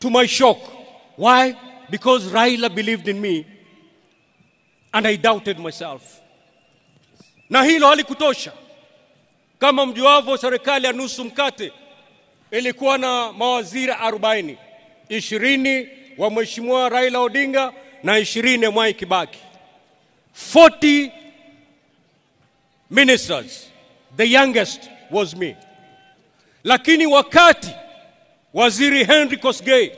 to my shock. Why? Because Raila believed in me and I doubted myself. Na hilo halikutosha. Kama mjuavyo, serikali ya nusu mkate ilikuwa na mawaziri 40, 20 wa Mheshimiwa Raila Odinga na 20 Mwai Kibaki. 40 ministers. The youngest was me. Lakini wakati Waziri Henry Kosgei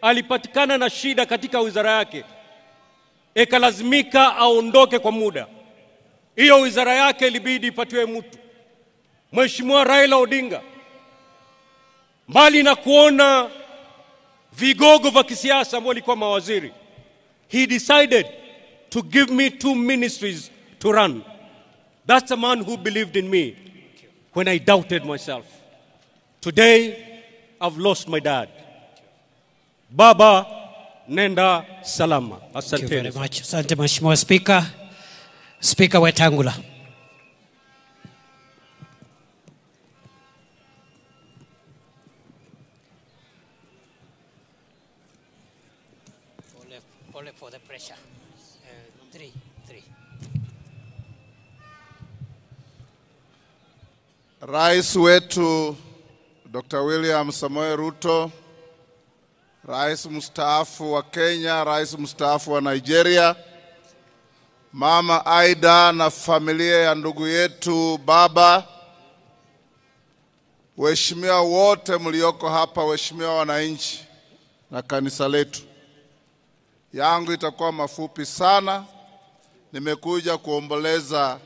alipatikana na shida katika wizara yake, ikalazimika aondoke kwa muda. Hiyo wizara yake ilibidi ipatiwe mtu. Mheshimiwa Raila Odinga, mbali na kuona vigogo vya kisiasa ambao walikuwa mawaziri, he decided to give me 2 ministries to run. That's a man who believed in me when I doubted myself. Today, I've lost my dad. Baba, nenda salama. Thank you very much. Asante Mheshimiwa Speaker. Speaker Wetangula. Pole for the pressure. 3. Rais wetu Dr. William Samoei Ruto, Rais mstaafu wa Kenya, Rais mstaafu wa Nigeria, Mama Aida na familia ya ndugu yetu baba, waheshimiwa wote mlioko hapa, waheshimiwa wananchi na kanisa letu. Yangu itakuwa mafupi sana. Nimekuja kuomboleza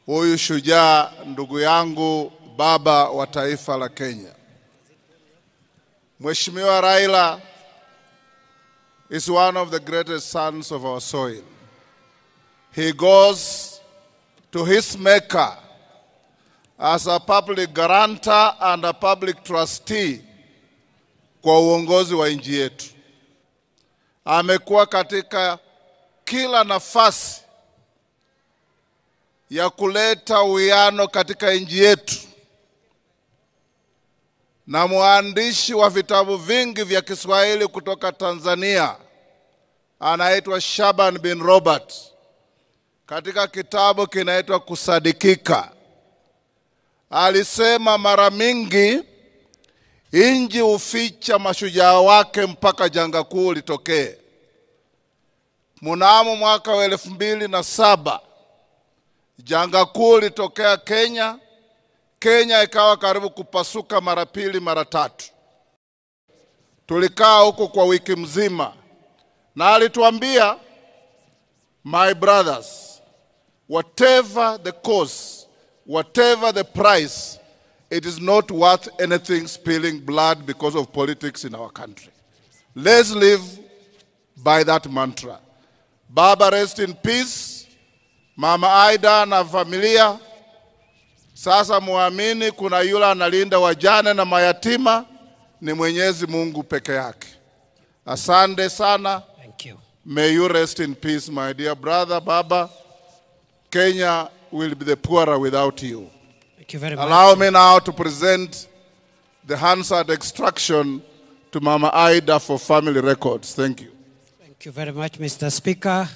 huyu shujaa ndugu yangu, baba wa taifa la Kenya. Mheshimiwa Raila is one of the greatest sons of our soil. He goes to his maker as a public guarantor and a public trustee kwa uongozi wa nchi yetu. Amekuwa katika kila nafasi ya kuleta uwiano katika nchi yetu, na mwandishi wa vitabu vingi vya Kiswahili kutoka Tanzania anaitwa Shaban bin Robert. Katika kitabu kinaitwa Kusadikika, alisema mara mingi inji uficha mashujaa wake mpaka janga kuu litokee. Mnamo mwaka wa 2007 janga kuu litokea Kenya. Kenya ikawa karibu kupasuka mara pili mara tatu. Tulikaa huko kwa wiki mzima, na alituambia, my brothers, whatever the cause, whatever the price, it is not worth anything spilling blood because of politics in our country. Let's live by that mantra. Baba, rest in peace. Mama Aida na familia, sasa muamini kuna yule analinda wajane na mayatima, ni Mwenyezi Mungu peke yake. Asante sana. Thank you. May you rest in peace, my dear brother, Baba. Kenya will be the poorer without you. Thank you very much. Allow me now to present the Hansard extraction to Mama Aida for family records. Thank you. Thank you very much, Mr. Speaker.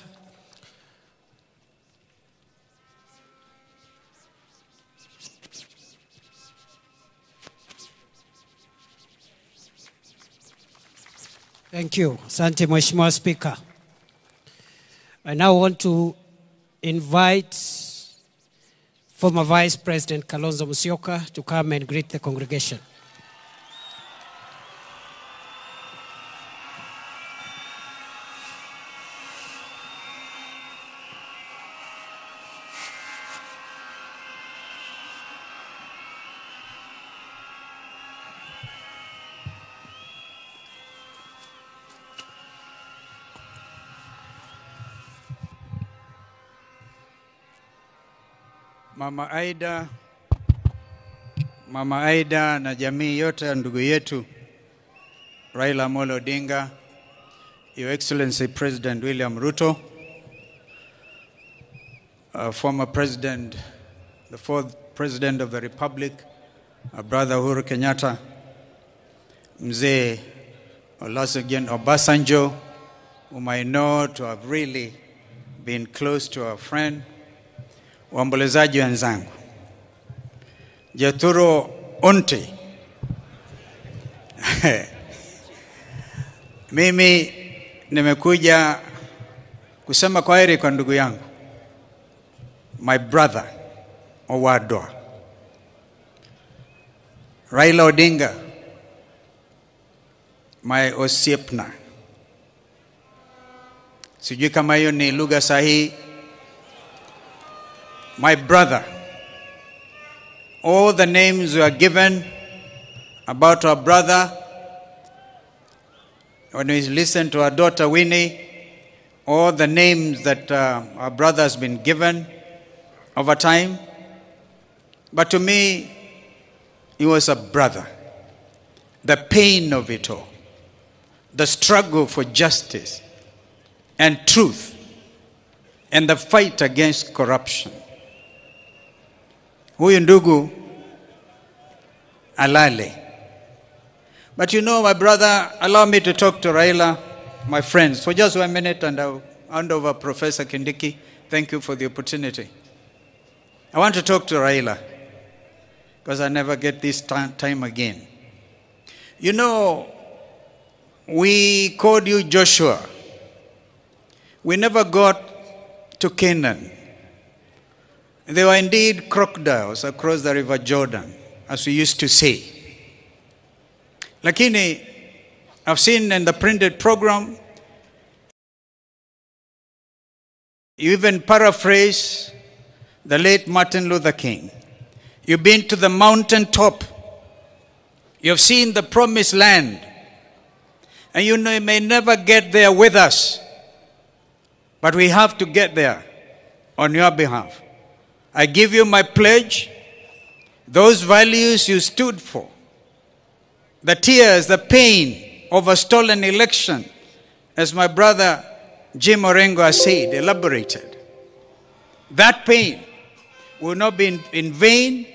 Thank you. Asante Mheshimiwa Speaker. I now want to invite former Vice President Kalonzo Musyoka to come and greet the congregation. Mama Aida na jamii yote ya ndugu yetu Raila Odinga, Your Excellency President William Ruto, former President, the 4th President of the Republic, Brother Uhuru Kenyatta, Mzee Olusegun Obasanjo, whom I know to have really been close to our friend, waombolezaji wenzangu, Jethuro Unti, mimi nimekuja kusema kwaheri kwa ndugu yangu, my brother Owadwa Raila Odinga, my osiepna. Sijui kama hiyo ni lugha sahihi. My brother. All the names were given about our brother. When we listen to our daughter Winnie, all the names that our brother has been given over time. But to me, he was a brother. The pain of it all. The struggle for justice and truth and the fight against corruption. Huyu ndugu alale. But you know, my brother, allow me to talk to Raila, my friends, for just 1 minute, and I'll hand over Professor Kindiki. Thank you for the opportunity. I want to talk to Raila, because I never get this time again. You know, we called you Joshua. We never got to Canaan. There were indeed crocodiles across the river Jordan, as we used to say. Lakini, I've seen in the printed program, you even paraphrase the late Martin Luther King. You've been to the mountaintop. You've seen the promised land. And you know you may never get there with us. But we have to get there on your behalf. I give you my pledge. Those values you stood for. The tears, the pain of a stolen election, as my brother Jim Orengo has said, elaborated. That pain will not be in vain.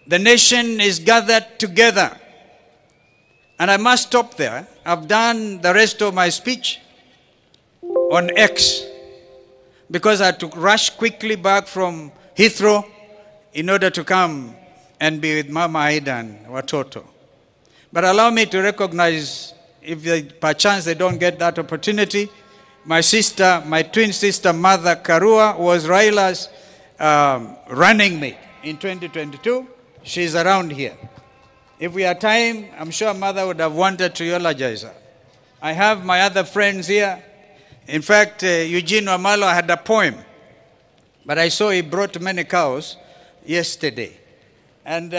The nation is gathered together. And I must stop there. I've done the rest of my speech on X because I had to rush quickly back from Heathrow in order to come and be with Mama Aida and Watoto. But allow me to recognize, if perchance they don't get that opportunity, my sister, my twin sister, Mother Karua, was Raila's running mate in 2022. She's around here. If we had time, I'm sure Mother would have wanted to eulogize her. I have my other friends here. In fact, Eugene Wamalo had a poem, but I saw he brought many cows yesterday. And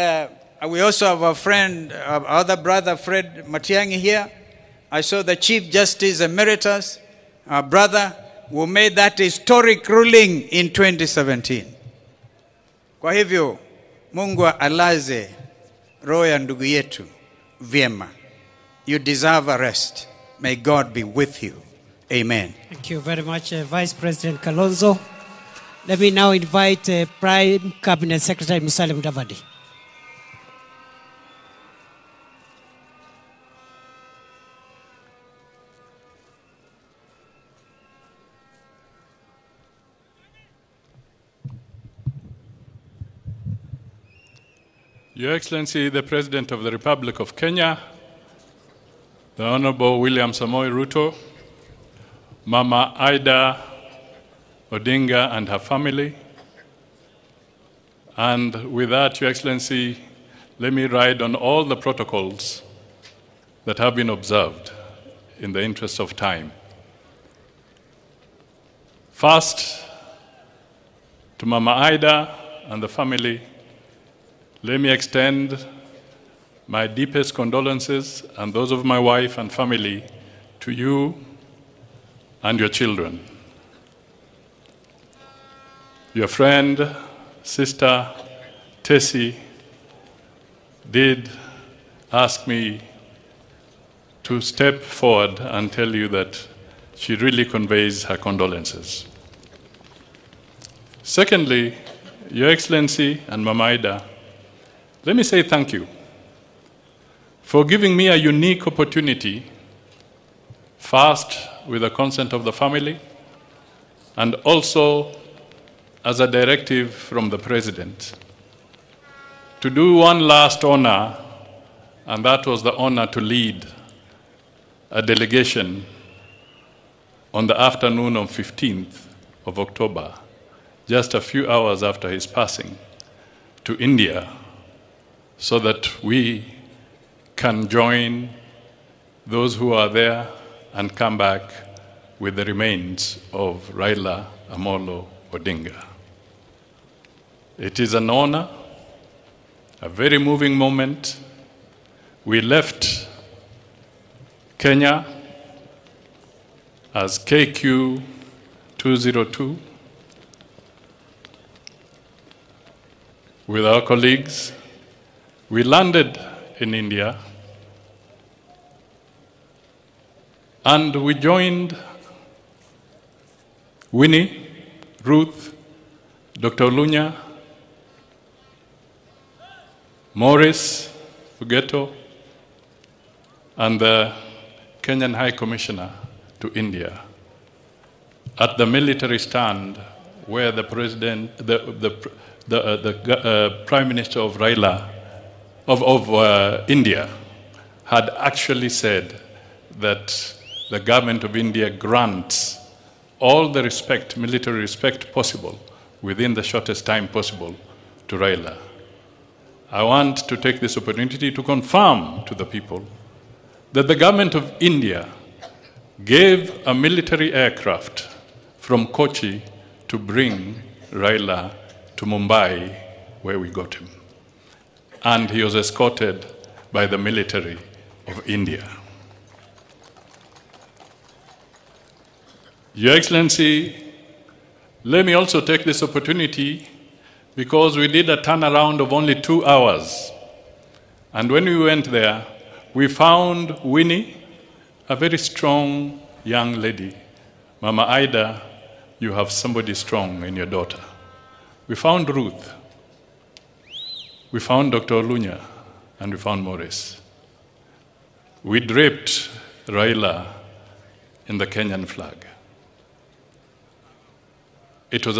we also have a friend, our other brother, Fred Matiang'i here. I saw the Chief Justice Emeritus, our brother, who made that historic ruling in 2017. Kwa hivyo, Mungu alaze roho ya ndugu yetu vyema. You deserve a rest. May God be with you. Amen. Thank you very much, Vice President Kalonzo. Let me now invite Prime Cabinet Secretary Musalia Mudavadi. Your Excellency, the President of the Republic of Kenya, the Honorable William Samoei Ruto, Mama Aida Odinga and her family, and with that, Your Excellency, let me ride on all the protocols that have been observed in the interest of time. First, to Mama Aida and the family, let me extend my deepest condolences and those of my wife and family to you and your children. Your friend, sister, Tessie, did ask me to step forward and tell you that she really conveys her condolences. Secondly, Your Excellency and Mama Aida, let me say thank you for giving me a unique opportunity first with the consent of the family, and also as a directive from the President, to do one last honor, and that was the honor to lead a delegation on the afternoon of 15th of October, just a few hours after his passing, to India, so that we can join those who are there and come back with the remains of Raila Amolo Odinga. It is an honor, a very moving moment. We left Kenya as KQ 202 with our colleagues. We landed in India and we joined Winnie, Ruth, Dr. Lunya, Morris, Fugeto, and the Kenyan High Commissioner to India at the military stand where the president, the Prime Minister of India had actually said that the government of India grants all the respect, military respect possible within the shortest time possible to Raila. I want to take this opportunity to confirm to the people that the government of India gave a military aircraft from Kochi to bring Raila to Mumbai, where we got him. And he was escorted by the military of India. Your Excellency, let me also take this opportunity because we did a turnaround of only 2 hours. And when we went there, we found Winnie, a very strong young lady. Mama Ida, you have somebody strong in your daughter. We found Ruth. We found Dr. Lunya, and we found Morris. We draped Raila in the Kenyan flag. It was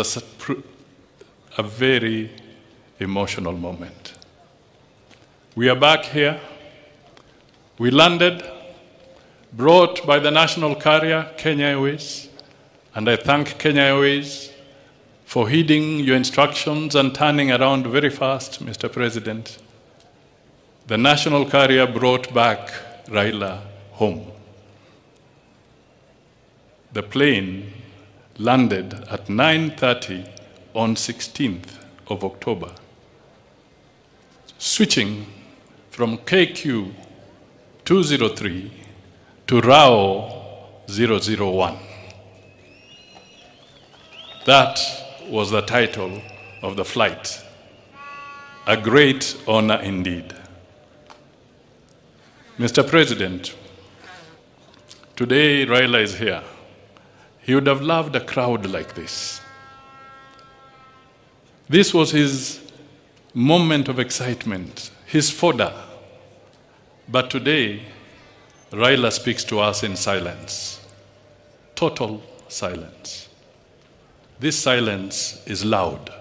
a very emotional moment. We are back here. We landed, brought by the national carrier, Kenya Airways, and I thank Kenya Airways for heeding your instructions and turning around very fast, Mr. President. The national carrier brought back Raila home. The plane landed at 9:30 on 16th of October, switching from KQ 203 to RAO 001. That was the title of the flight. A great honor indeed. Mr. President, today Raila is here. He would have loved a crowd like this. This was his moment of excitement, his fodder. But today, Raila speaks to us in silence, total silence. This silence is loud.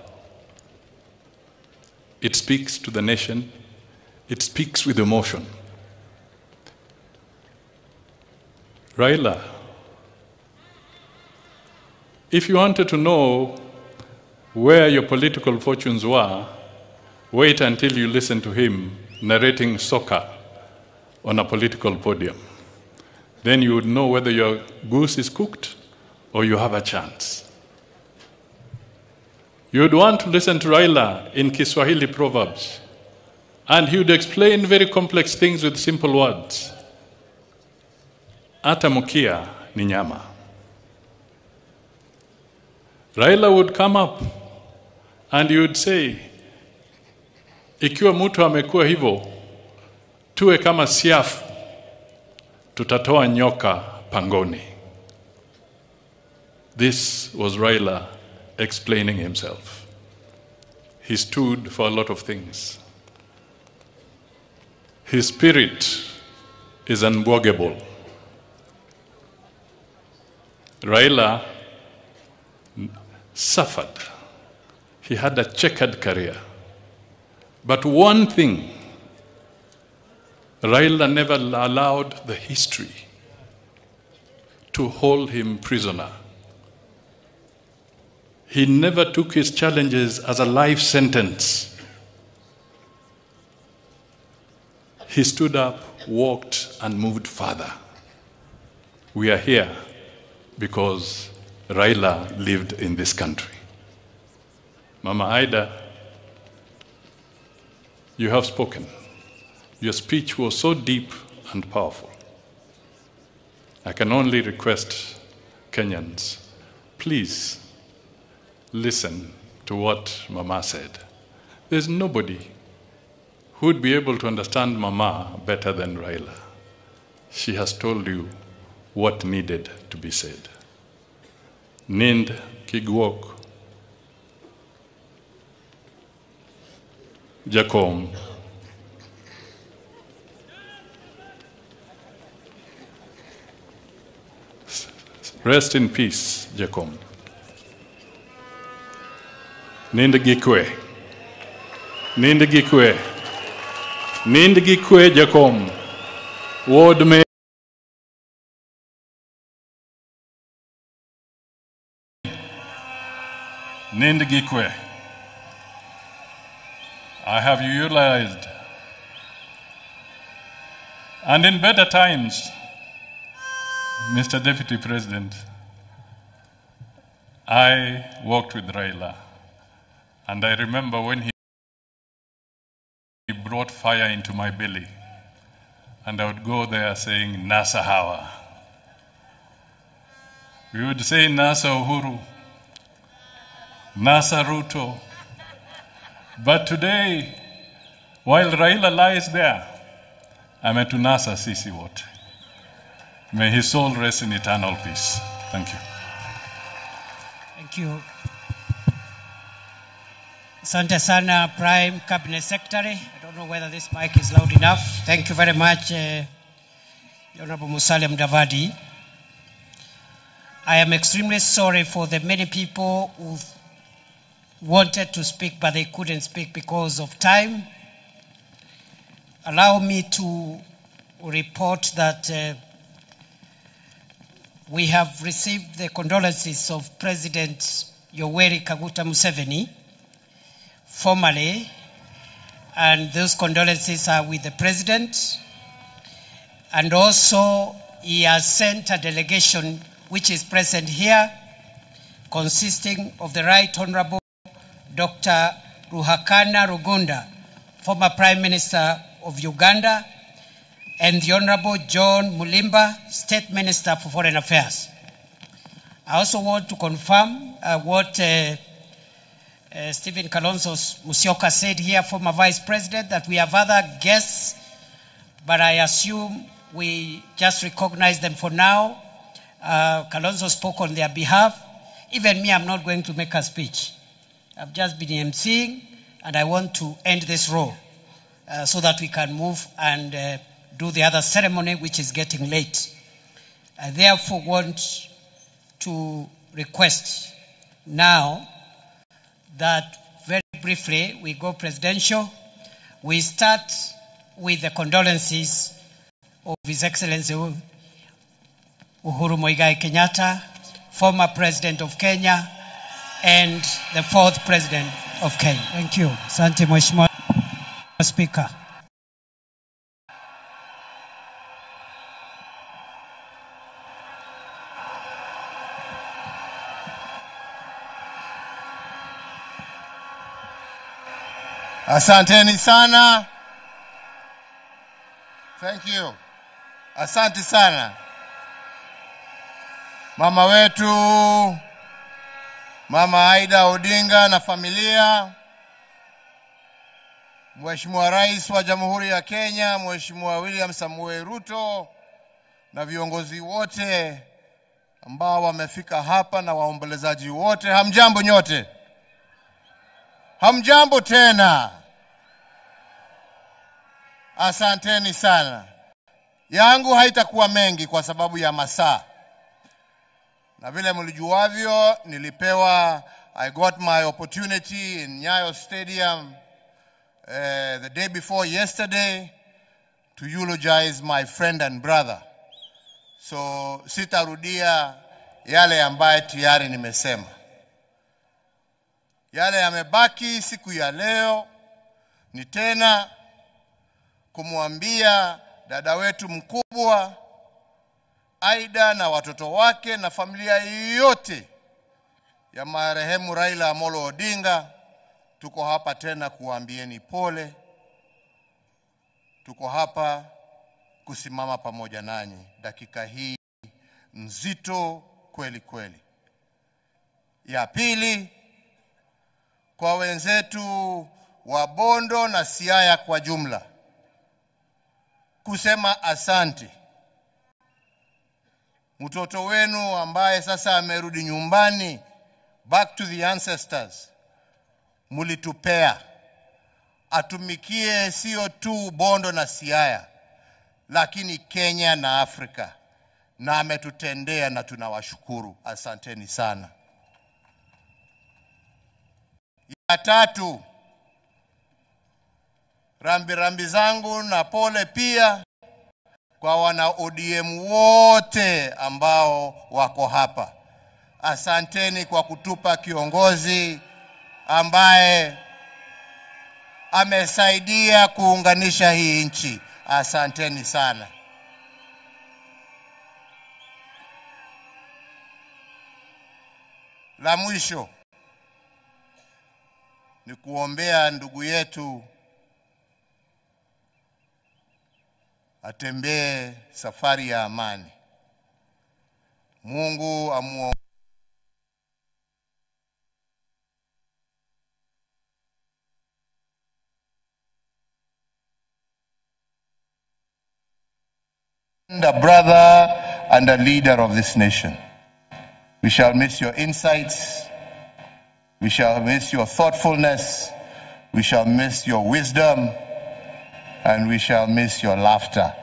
It speaks to the nation. It speaks with emotion. Raila, if you wanted to know where your political fortunes were, wait until you listen to him narrating soccer on a political podium. Then you would know whether your goose is cooked or you have a chance. You would want to listen to Raila in Kiswahili proverbs, and he would explain very complex things with simple words. Ata mukia ni nyama. Raila would come up and he would say, ikiwa mtu amekuwa hivyo, tuwe kama siafu, tutatoa nyoka pangoni. This was Raila explaining himself. He stood for a lot of things. His spirit is unbogable. Raila suffered. He had a checkered career. But one thing, Raila never allowed the history to hold him prisoner. He never took his challenges as a life sentence. He stood up, walked, and moved further. We are here because Raila lived in this country. Mama Ida, you have spoken. Your speech was so deep and powerful. I can only request Kenyans, please listen to what Mama said. There's nobody who would be able to understand Mama better than Raila. She has told you what needed to be said. Nind Kigwok, Jacom, rest in peace, Jacom. Nind Gikwe, Nind Gikwe, Nind Gikwe, Jacom, Ward Mayor. Nind Gikwe, I have utilized, and in better times, Mr. Deputy President, I worked with Raila, and I remember when he brought fire into my belly, and I would go there saying, Nasa Hawa. We would say, Nasa Uhuru, Nasa Ruto. But today, while Raila lies there, I'm at Nasa Sisi Wote. May his soul rest in eternal peace. Thank you. Thank you. Asante sana, Prime Cabinet Secretary. I don't know whether this mic is loud enough. Thank you very much, Honorable Musalia Mudavadi. I am extremely sorry for the many people who wanted to speak, but they couldn't speak because of time. Allow me to report that we have received the condolences of President Yoweri Kaguta Museveni formally, and those condolences are with the President. And also, he has sent a delegation which is present here, consisting of the Right Honorable Dr. Ruhakana Rugunda, former Prime Minister of Uganda, and the Honorable John Mulimba, State Minister for Foreign Affairs. I also want to confirm what Stephen Kalonzo Musyoka said here, former Vice President, that we have other guests, but I assume we just recognize them for now. Kalonzo spoke on their behalf. Even me, I'm not going to make a speech. I've just been emceeing, and I want to end this row so that we can move and do the other ceremony, which is getting late. I therefore want to request now that very briefly we go presidential. We start with the condolences of His Excellency Uhuru Muigai Kenyatta, former President of Kenya, and the fourth President of Kenya. Thank you. Asante Mheshimiwa Speaker. Asanteni sana. Thank you. Asante sana. Mama wetu, Mama Raila Odinga na familia, Mheshimiwa Rais wa Jamhuri ya Kenya, Mheshimiwa William Samoei Ruto, na viongozi wote ambao wamefika hapa na waombolezaji wote, hamjambo nyote. Hamjambo tena. Asanteni sana. Yangu haitakuwa mengi kwa sababu ya masaa. Na vile mlijuavyo, I got my opportunity in Nyayo Stadium the day before yesterday to eulogize my friend and brother. So sitarudia yale ambaye tayari nimesema. Yale yamebaki siku ya leo ni tena kumwambia dada wetu mkubwa Aida na watoto wake na familia yote ya marehemu Raila Amolo Odinga, tuko hapa tena kuambieni pole. Tuko hapa kusimama pamoja nanyi dakika hii nzito kweli kweli. Ya pili, kwa wenzetu wa Bondo na Siaya kwa jumla, kusema asante. Mtoto wenu ambaye sasa amerudi nyumbani, back to the ancestors, mulitupea atumikie sio tu Bondo na Siaya, lakini Kenya na Afrika, na ametutendea na tunawashukuru. Asanteni sana. Ya tatu, rambi zangu na pole pia kwa wana ODM wote ambao wako hapa. Asanteni kwa kutupa kiongozi ambaye amesaidia kuunganisha hii nchi. Asanteni sana. La mwisho ni kuombea ndugu yetu atembee safari ya amani. Mungu amuongoze. A brother and a leader of this nation. We shall miss your insights. We shall miss your thoughtfulness. We shall miss your wisdom. And we shall miss your laughter.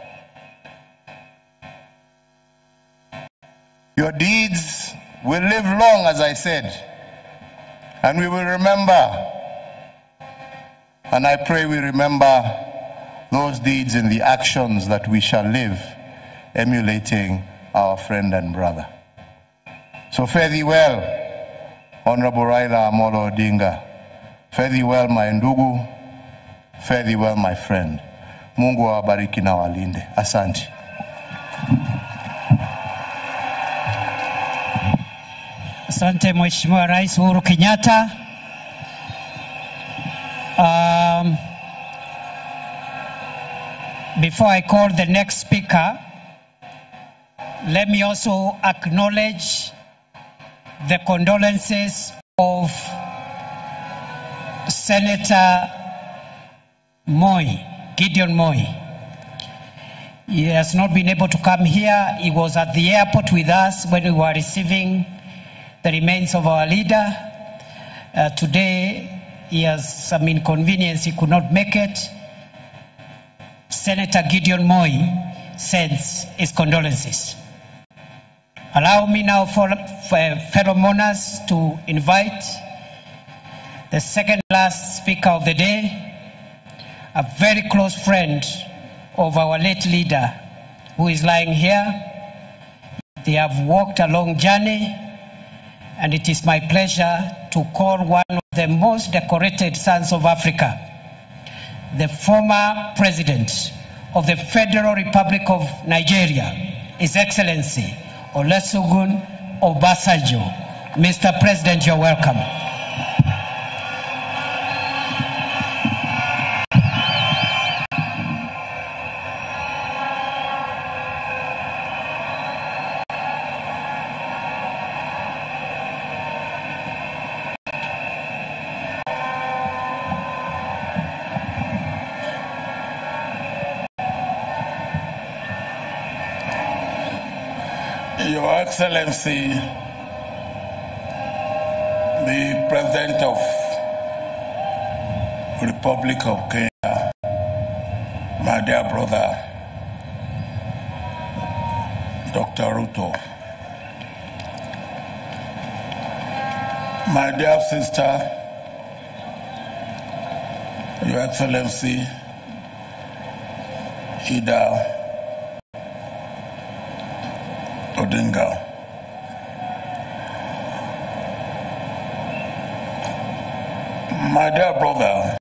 Your deeds will live long, as I said, and we will remember. And I pray we remember those deeds in the actions that we shall live, emulating our friend and brother. So fare thee well, Honorable Raila Amolo Odinga. Fare thee well, my ndugu. Fare thee well, my friend. Mungu awabariki na walinde. Asante. Asante Mheshimiwa Rais Uhuru Kenyatta. Before I call the next speaker, let me also acknowledge the condolences of Senator Gideon Moi. He has not been able to come here. He was at the airport with us when we were receiving the remains of our leader. Today, he has some inconvenience. He could not make it. Senator Gideon Moi sends his condolences. Allow me now for fellow mourners to invite the second last speaker of the day, a very close friend of our late leader who is lying here. They have walked a long journey, and it is my pleasure to call one of the most decorated sons of Africa, the former president of the Federal Republic of Nigeria, His Excellency Olusegun Obasanjo. Mr. President, you're welcome. Your Excellency, the President of the Republic of Kenya, my dear brother, Dr. Ruto, My dear sister, Your Excellency, Raila Odinga, my dear brother,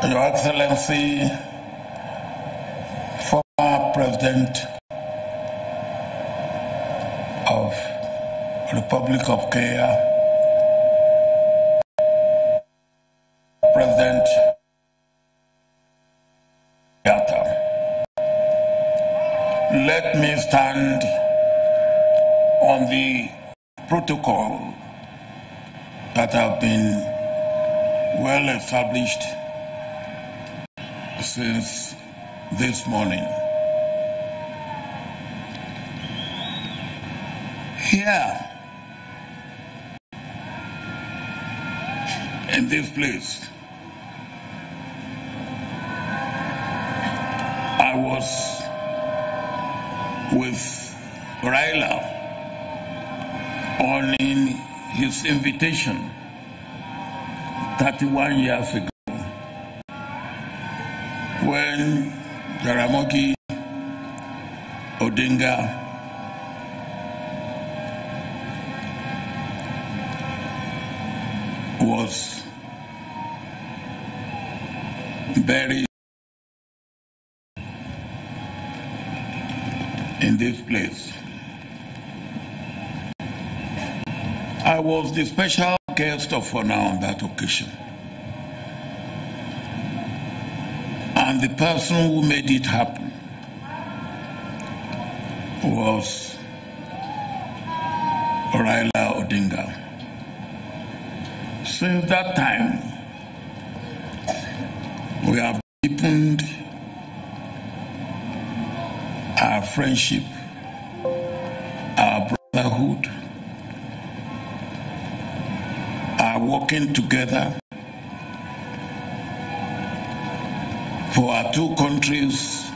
Your Excellency, former President of Republic of Kenya, President Kenyatta. Let me stand on the protocol that have been well established since this morning. Here, in this place, I was with Raila on his invitation 31 years ago when Raila Odinga was buried in this place. I was the special guest of honor on that occasion. And the person who made it happen was Raila Odinga. Since that time, we have deepened our friendship, our brotherhood, our working together for our two countries,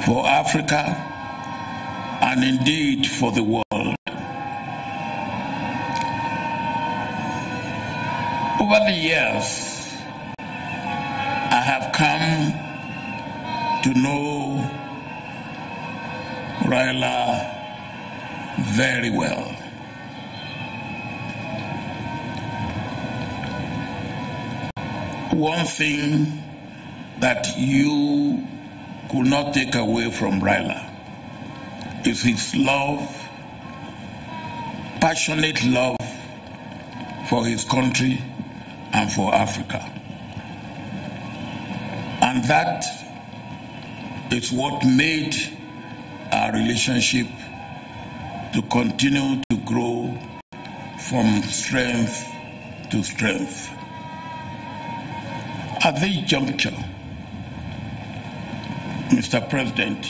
for Africa, and indeed for the world. Over the years, I have come to know Raila very well. One thing that you could not take away from Raila is his love, passionate love for his country and for Africa. And that is what made our relationship to continue to grow from strength to strength. At this juncture, Mr. President,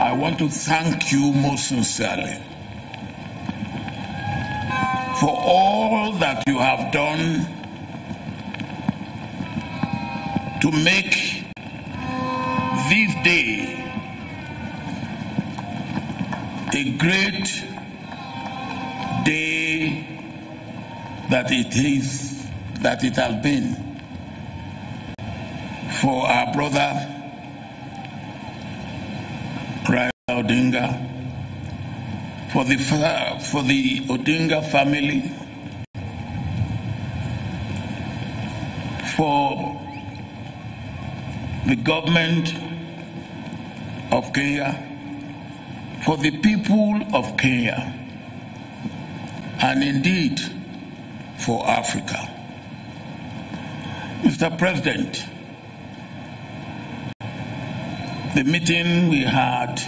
I want to thank you most sincerely for all that you have done to make this day a great day that it has been for our brother Raila Odinga, for the Odinga family, for the government of Kenya, for the people of Kenya, and indeed for Africa. Mr. President, the meeting we had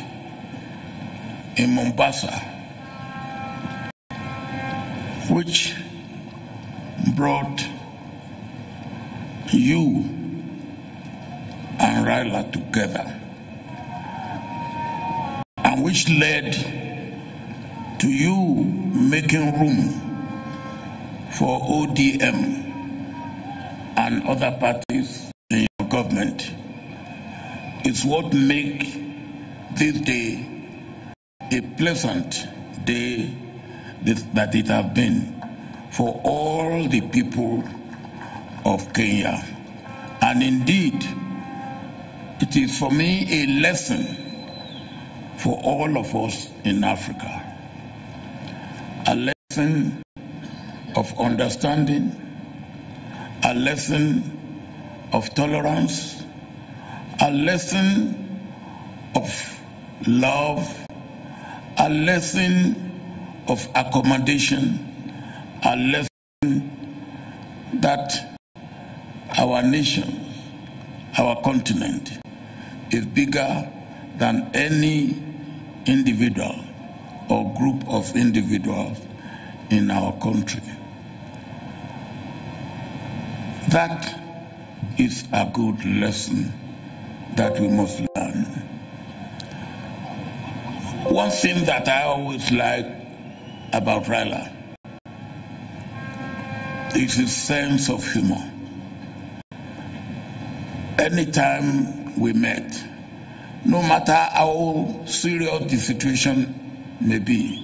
in Mombasa, which brought you and Raila together, and which led to you making room for ODM and other parties in your government, is what make this day a pleasant day that it has been for all the people of Kenya. And indeed, it is for me a lesson for all of us in Africa. A lesson of understanding, a lesson of tolerance, a lesson of love, a lesson of accommodation, a lesson that our nation, our continent, is bigger than any individual or group of individuals in our country. That is a good lesson that we must learn. One thing that I always like about Raila is his sense of humor. Anytime we met, no matter how serious the situation may be,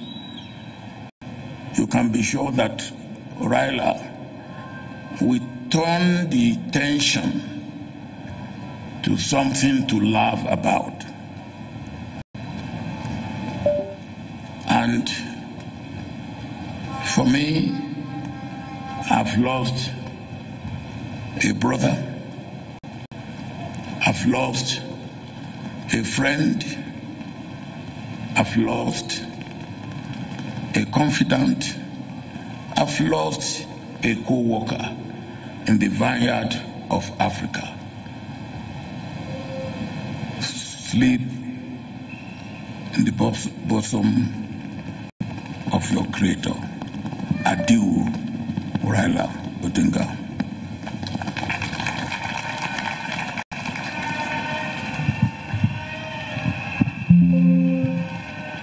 you can be sure that Raila will turn the tension to something to laugh about. And for me, I've lost a brother, I've lost a friend, I've lost a confidant, I've lost a co-worker in the vineyard of Africa. Sleep in the bosom of your Creator. Adieu, Raila Odinga.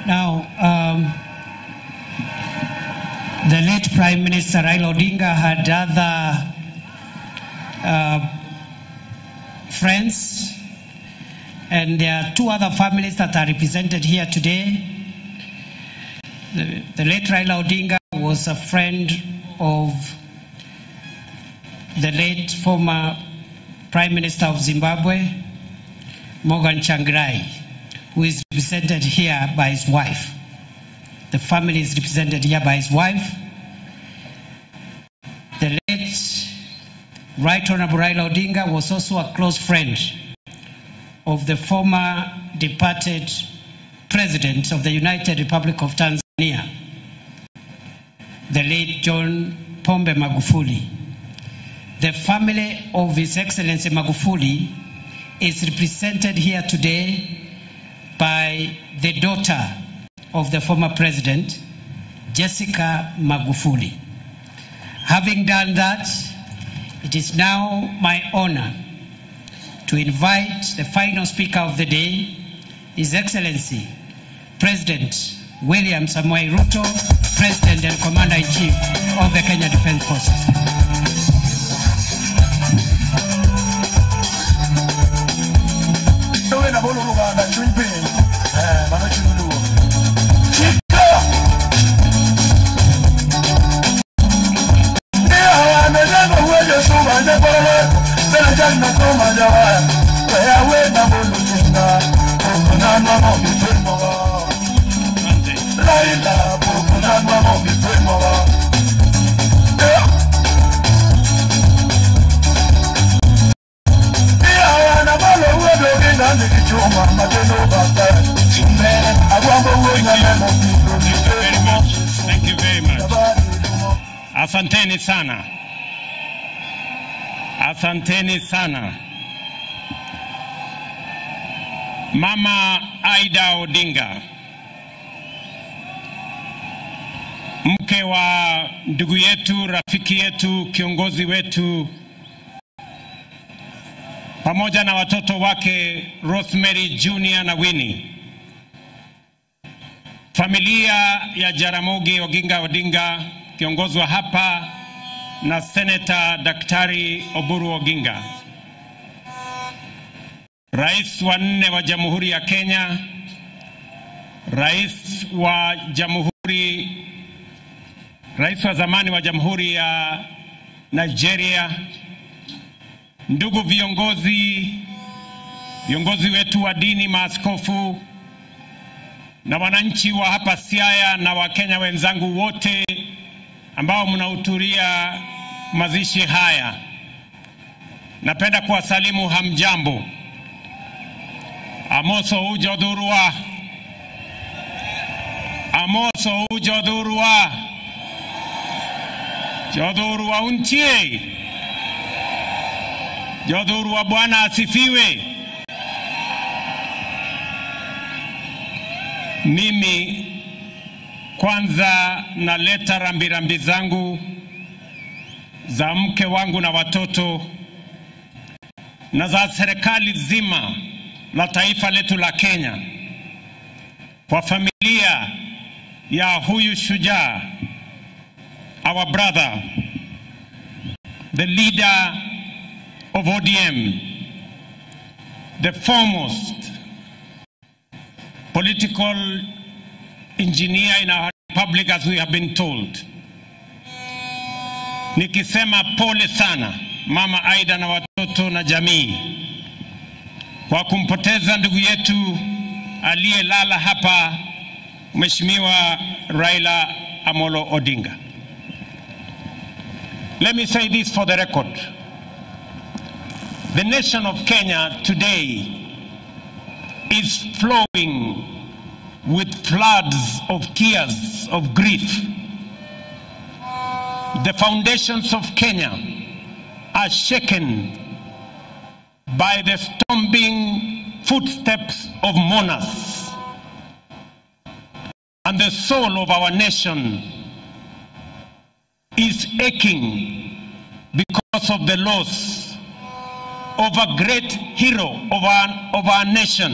Now, the late Prime Minister Raila Odinga had other friends, and there are two other families that are represented here today. The late Raila Odinga was a friend of the late former Prime Minister of Zimbabwe, Morgan Tsvangirai, who is represented here by his wife. The family is represented here by his wife. The late Right Honorable Raila Odinga was also a close friend of the former departed President of the United Republic of Tanzania, the late John Pombe Magufuli. The family of His Excellency Magufuli is represented here today by the daughter of the former president, Jessica Magufuli. Having done that, it is now my honor to invite the final speaker of the day, His Excellency President William Samoei Ruto, President and Commander-in-Chief of the Kenya Defense Forces. Thank you very much. Asanteni sana. Asanteni sana. Mama Aida Odinga, mke wa ndugu yetu, rafiki yetu, kiongozi wetu, pamoja na watoto wake Rosemary Junior na Winnie. Familia ya Jaramogi Oginga Odinga kiongozwa hapa na Senator Daktari Oburu Oginga. Rais wa 4 wa Jamhuri ya Kenya, Rais wa zamani wa Jamhuri ya Nigeria, ndugu viongozi wetu wa dini, maaskofu na wananchi wa hapa Siaya na Wakenya wenzangu wote ambao mnahudhuria mazishi haya. Napenda kuwasalimu hamjambo. Amoso ujodhurwa. Amoso ujodhurwa. Jodhurwa unchie. Jodhurwa Bwana asifiwe. Mimi kwanza naleta rambirambi zangu za mke wangu na watoto na za serikali zima la taifa letu la Kenya kwa familia ya huyu shujaa, our brother, the leader of ODM, the foremost political engineer in our republic, as we have been told. Nikisema pole sana Mama Aida na watoto na jamii kwa kumpoteza ndugu yetu aliyelala hapa, Mheshimiwa Raila Amolo Odinga. Let me say this for the record. The nation of Kenya today is flowing with floods of tears of grief. The foundations of Kenya are shaken by the stomping footsteps of mourners, and the soul of our nation is aching because of the loss of a great hero of our nation,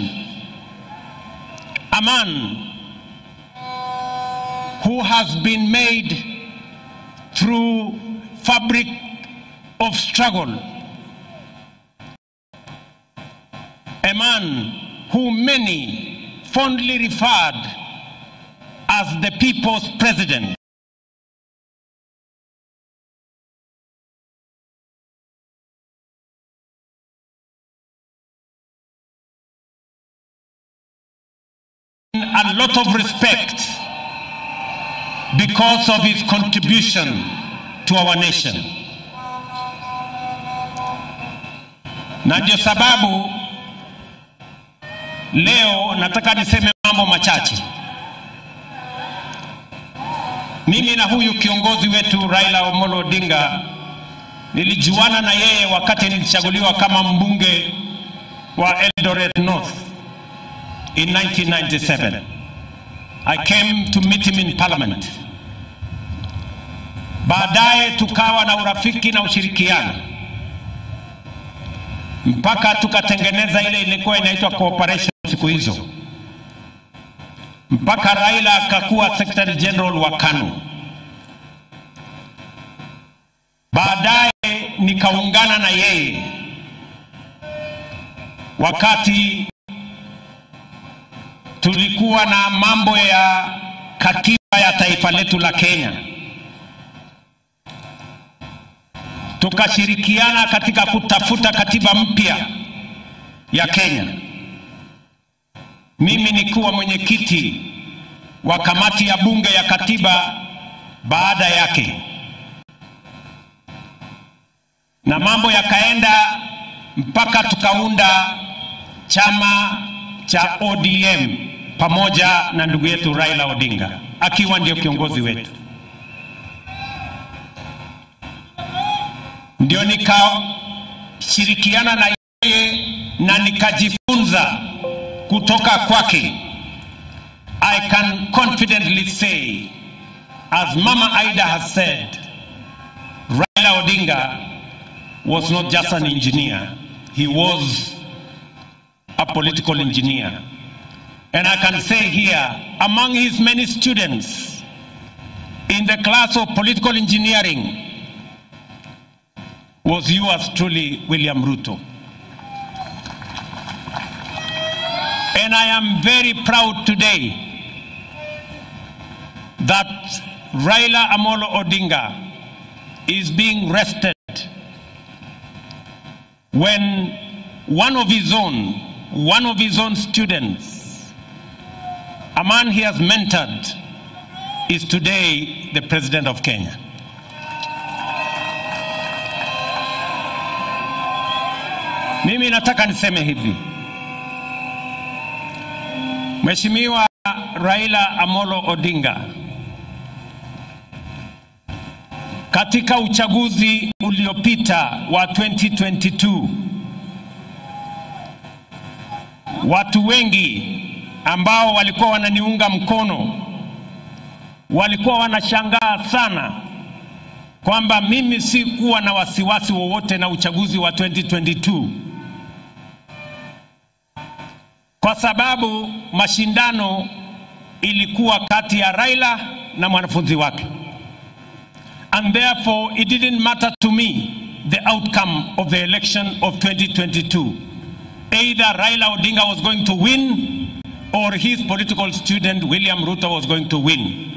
a man who has been made through fabric of struggle, a man who many fondly referred as the people's president. A lot of respect because of his contribution to our nation. Na ndio sababu leo nataka niseme mambo machache. Mimi na huyu kiongozi wetu Raila Amolo Odinga nilijuana na yeye wakati nilichaguliwa kama mbunge wa Eldoret North in 1997. I came to meet him in parliament. Baadaye tukawa na urafiki na ushirikiano mpaka tukatengeneza ile ilikuwa inaitwa cooperation siku hizo, mpaka Raila akakuwa Secretary General wa KANU. Baadaye nikaungana na yeye wakati tulikuwa na mambo ya katiba ya taifa letu la Kenya. Tukashirikiana katika kutafuta katiba mpya ya Kenya. Mimi nikuwa mwenyekiti wa kamati ya bunge ya katiba baada yake, na mambo yakaenda mpaka tukaunda chama cha ODM pamoja na ndugu yetu Raila Odinga akiwa ndio kiongozi wetu. Ndio nikashirikiana na yeye na nikajifunza kutoka kwake. I can confidently say, as Mama Aida has said, Raila Odinga was not just an engineer, he was a political engineer. And I can say here, among his many students in the class of political engineering was yours truly, William Ruto. And I am very proud today that Raila Amolo Odinga is being rested when one of his own students, a man he has mentored, is today the President of Kenya. Mimi nataka niseme hivi. Mheshimiwa Raila Amolo Odinga, katika uchaguzi uliopita wa 2022, watu wengi ambao walikuwa wananiunga mkono walikuwa wanashangaa sana kwamba mimi sikuwa na wasiwasi wowote na uchaguzi wa 2022, kwa sababu mashindano ilikuwa kati ya Raila na mwanafunzi wake. And therefore it didn't matter to me the outcome of the election of 2022. Either Raila Odinga was going to win or his political student William Ruto was going to win.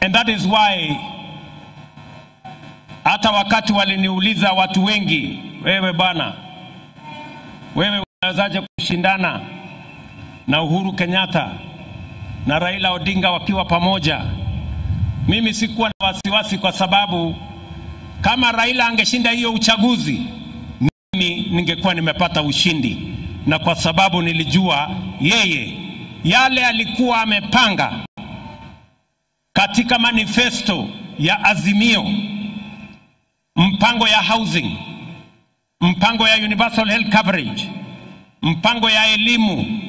And that is why hata wakati waliniuliza watu wengi, wewe bana, wewe unawezaje kushindana na Uhuru Kenyatta na Raila Odinga wakiwa pamoja? Mimi sikuwa na wasiwasi, kwa sababu kama Raila angeshinda hiyo uchaguzi, mimi ningekuwa nimepata ushindi, na kwa sababu nilijua yeye yale alikuwa amepanga katika manifesto ya Azimio, mpango ya housing, mpango ya universal health coverage, mpango ya elimu,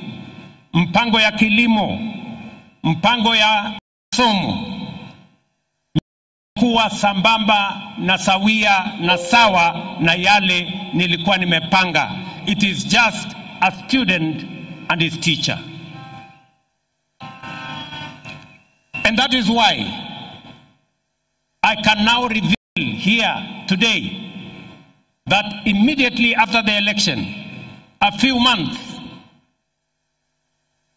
mpango ya kilimo, mpango ya somo, kuwa sambamba na sawia na sawa na yale nilikuwa nimepanga. It is just a student and his teacher. And that is why I can now reveal here today that immediately after the election, a few months,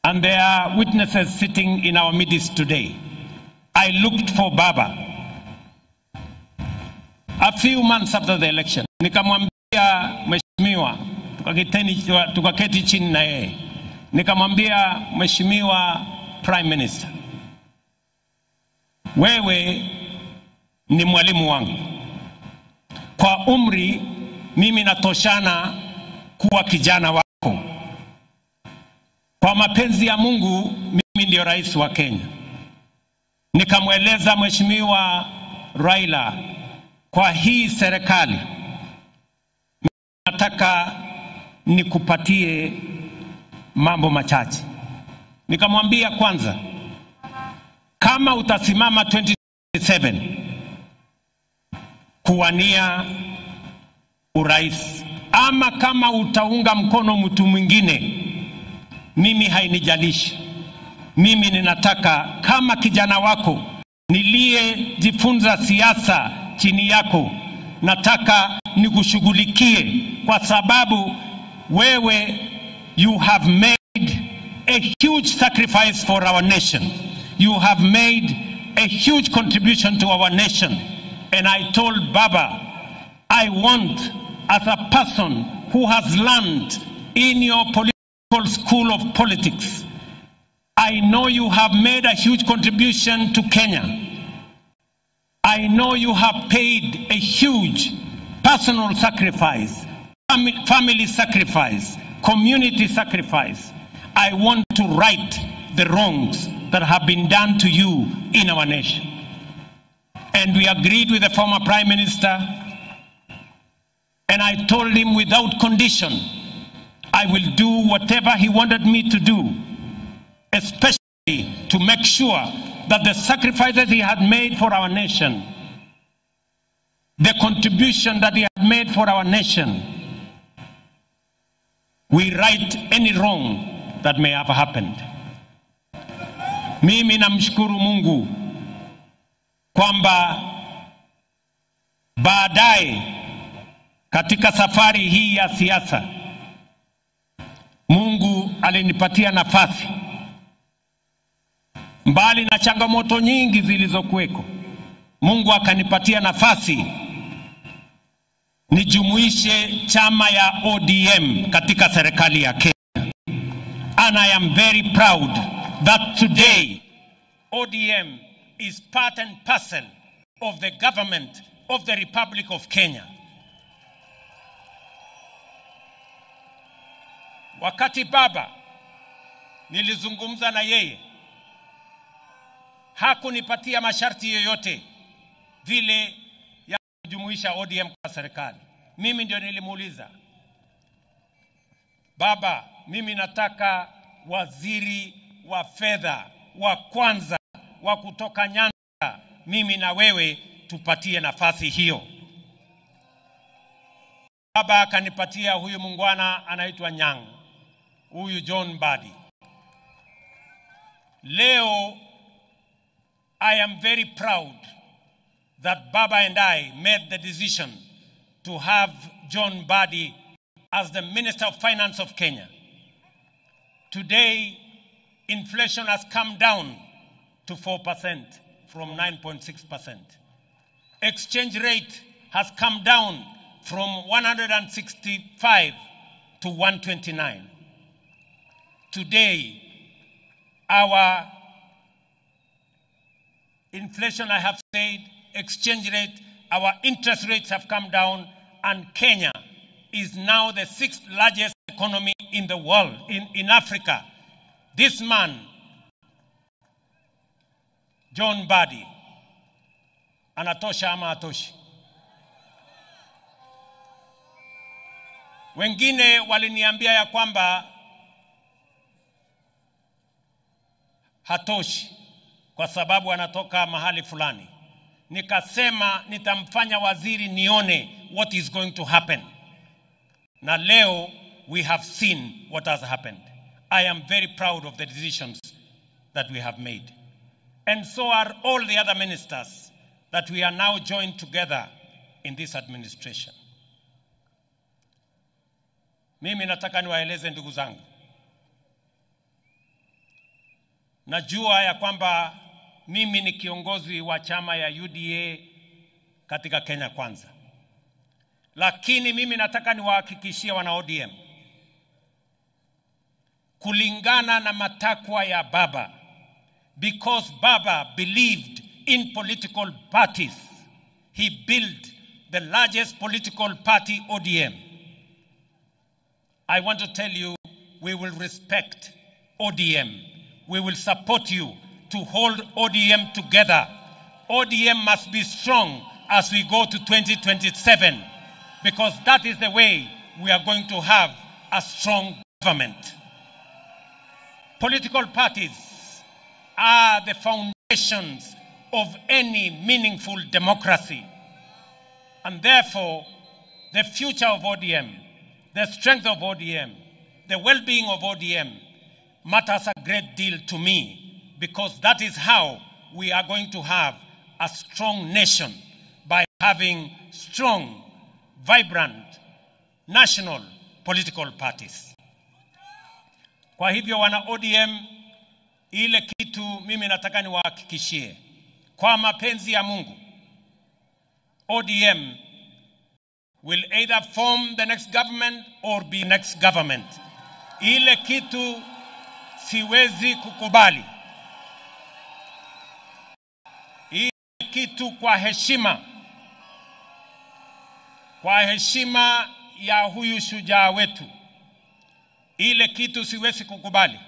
and there are witnesses sitting in our midst today, I looked for Baba. A few months after the election, nikamwambia mheshimiwa, tukaketi chini na yeye, nikamwambia mheshimiwa Prime Minister, wewe ni mwalimu wangu. Kwa umri mimi natoshana kuwa kijana wako. Kwa mapenzi ya Mungu mimi ndio rais wa Kenya. Nikamweleza mheshimiwa Raila, kwa hii serikali nataka nikupatie mambo machache. Nikamwambia, kwanza, kama utasimama 2027 kuwania urais, ama kama utaunga mkono mtu mwingine, mimi hainijalishi. Mimi ninataka kama kijana wako niliyejifunza siasa chini yako, nataka nikushughulikie, kwa sababu wewe, you have made a huge sacrifice for our nation. You have made a huge contribution to our nation. And I told Baba, I want, as a person who has learned in your political school of politics, I know you have made a huge contribution to Kenya. I know you have paid a huge personal sacrifice, family sacrifice, community sacrifice. I want to right the wrongs that have been done to you in our nation. And we agreed with the former Prime Minister, and I told him without condition, I will do whatever he wanted me to do, especially to make sure that the sacrifices he had made for our nation, the contribution that he had made for our nation, we right any wrong that may have happened. Mimi namshukuru Mungu kwamba baadaye katika safari hii ya siasa, Mungu alinipatia nafasi mbali na changamoto nyingi zilizokuweko, Mungu akanipatia nafasi nijumuishe chama ya ODM katika serikali ya Kenya. And I am very proud that today ODM is part and parcel of the government of the Republic of Kenya. Wakati baba nilizungumza na yeye, hakunipatia masharti yoyote vile ya kujumuisha ODM kwa serikali. Mimi ndio nilimuuliza, baba, mimi nataka waziri wa fedha wa kwanza wa kutoka Nyanza, mimi na wewe tupatie nafasi hiyo. Baba akanipatia huyu mungwana anaitwa Nyang, huyu John Mbadi. Leo I am very proud that Baba and I made the decision to have John Mbadi as the Minister of Finance of Kenya. Today, inflation has come down to 4% from 9.6%. Exchange rate has come down from 165 to 129. Today, our inflation, I have said, exchange rate, our interest rates have come down, and Kenya is now the 6th largest economy in the world, in Africa. This man, John Mbadi, anatosha ama atoshi? Wengine waliniambia ya kwamba hatoshi kwa sababu anatoka mahali fulani. Nikasema nitamfanya waziri nione what is going to happen. Na leo we have seen what has happened. I am very proud of the decisions that we have made. And so are all the other ministers that we are now joined together in this administration. Mimi nataka niwaeleze ndugu zangu. Najua ya kwamba mimi ni kiongozi wa chama ya UDA katika Kenya Kwanza. Lakini mimi nataka niwahakikishie wana ODM, kulingana na matakwa ya baba, because baba believed in political parties, he built the largest political party, ODM. I want to tell you, we will respect ODM. We will support you to hold ODM together. ODM must be strong as we go to 2027, because that is the way we are going to have a strong government. Political parties are the foundations of any meaningful democracy. And therefore, the future of ODM, the strength of ODM, the well-being of ODM matters a great deal to me, because that is how we are going to have a strong nation, by having strong, vibrant, national political parties. Kwa hivyo wana ODM, ile kitu mimi nataka niwahakikishie, kwa mapenzi ya Mungu, ODM will either form the next government or be next government. Ile kitu siwezi kukubali. Ile kitu kwa heshima ya huyu shujaa wetu, ile kitu siwezi kukubali.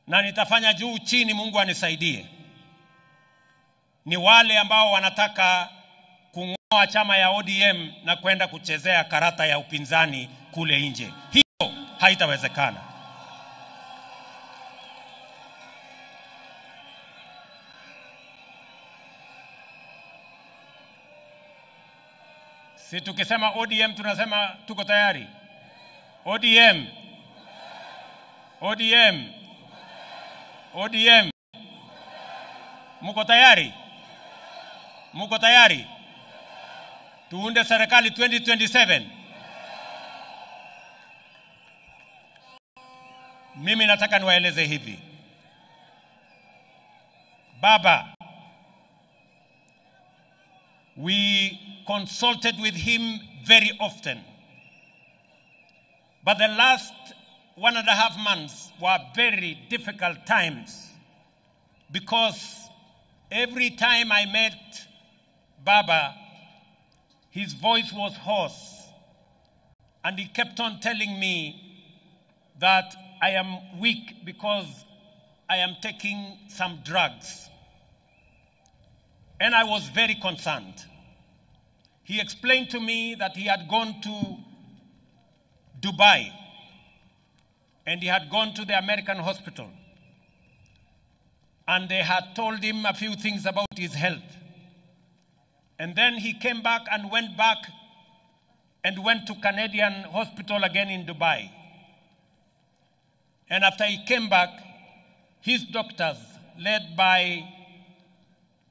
Na nitafanya juu chini, Mungu anisaidie. Ni wale ambao wanataka kung'oa chama ya ODM na kwenda kuchezea karata ya upinzani kule nje. Hiyo haitawezekana. Si tukisema ODM tunasema tuko tayari. ODM. ODM. ODM. Muko tayari? Muko tayari? Tuunde serikali 2027. Mimi nataka niwaeleze hivi. Baba. We consulted with him very often. But the last 1.5 months were very difficult times because every time I met Baba, his voice was hoarse, and he kept on telling me that I am weak because I am taking some drugs. And I was very concerned. He explained to me that he had gone to Dubai and he had gone to the American hospital, and they had told him a few things about his health. And then he came back and went to Canadian hospital again in Dubai. And after he came back, his doctors, led by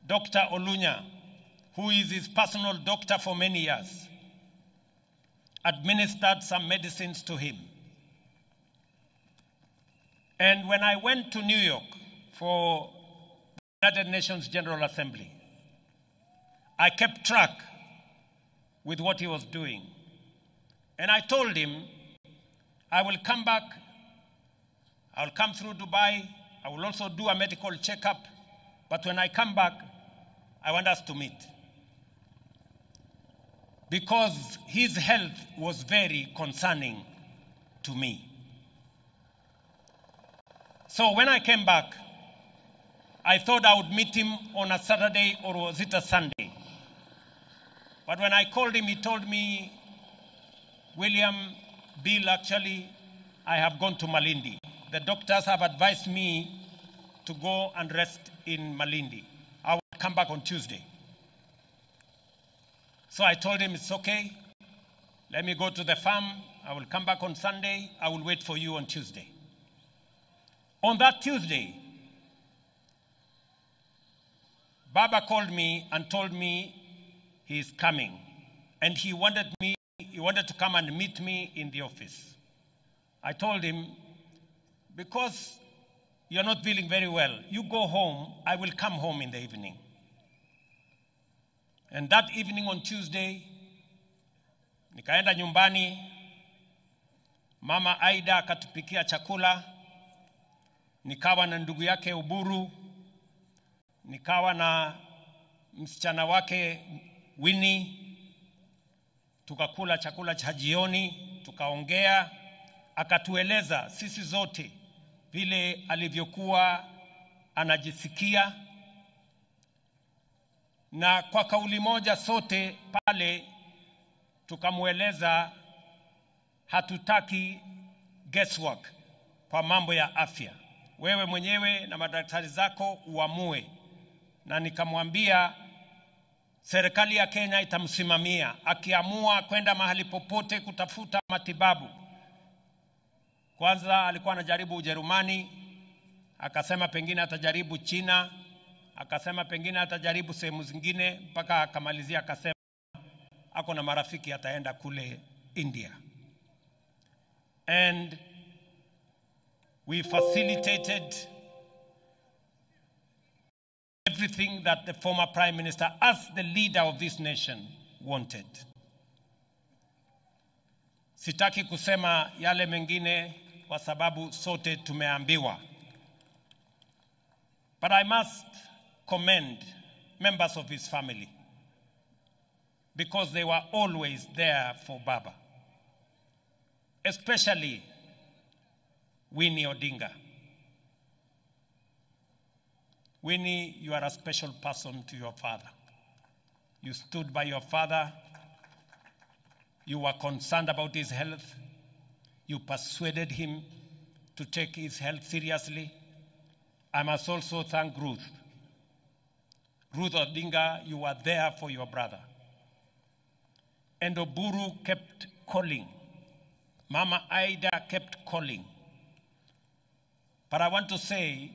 Dr. Olunya, who is his personal doctor for many years, administered some medicines to him. And when I went to New York for the United Nations General Assembly, I kept track with what he was doing. And I told him, I will come back, I will come through Dubai, I will also do a medical checkup, but when I come back, I want us to meet. Because his health was very concerning to me. So when I came back, I thought I would meet him on a Saturday, or was it a Sunday? But when I called him, he told me, William, Bill, actually, I have gone to Malindi. The doctors have advised me to go and rest in Malindi. I will come back on Tuesday. So I told him, it's okay. Let me go to the farm. I will come back on Sunday. I will wait for you on Tuesday. On that Tuesday, Baba called me and told me he is coming. And he wanted to come and meet me in the office. I told him, because you're not feeling very well, you go home, I will come home in the evening. And that evening on Tuesday, nikaenda nyumbani, Mama Aida akatupikia chakula, nikawa na ndugu yake Uburu, nikawa na msichana wake Winnie, tukakula chakula cha jioni, tukaongea, akatueleza sisi zote vile alivyokuwa anajisikia, na kwa kauli moja sote pale tukamueleza hatutaki guesswork kwa mambo ya afya. Wewe mwenyewe na madaktari zako uamue. Na nikamwambia serikali ya Kenya itamsimamia. Akiamua kwenda mahali popote kutafuta matibabu. Kwanza alikuwa anajaribu Ujerumani, akasema pengine atajaribu China, akasema pengine atajaribu sehemu zingine, mpaka akamalizia akasema ako na marafiki ataenda kule India. And we facilitated everything that the former Prime Minister, as the leader of this nation, wanted. Sitaki kusema yale mengine kwa sababu sote tumeambiwa. But I must commend members of his family because they were always there for Baba. Especially Winnie Odinga. Winnie, you are a special person to your father. You stood by your father. You were concerned about his health. You persuaded him to take his health seriously. I must also thank Ruth. Ruth Odinga, you were there for your brother. And Oburu kept calling. Mama Aida kept calling. But I want to say,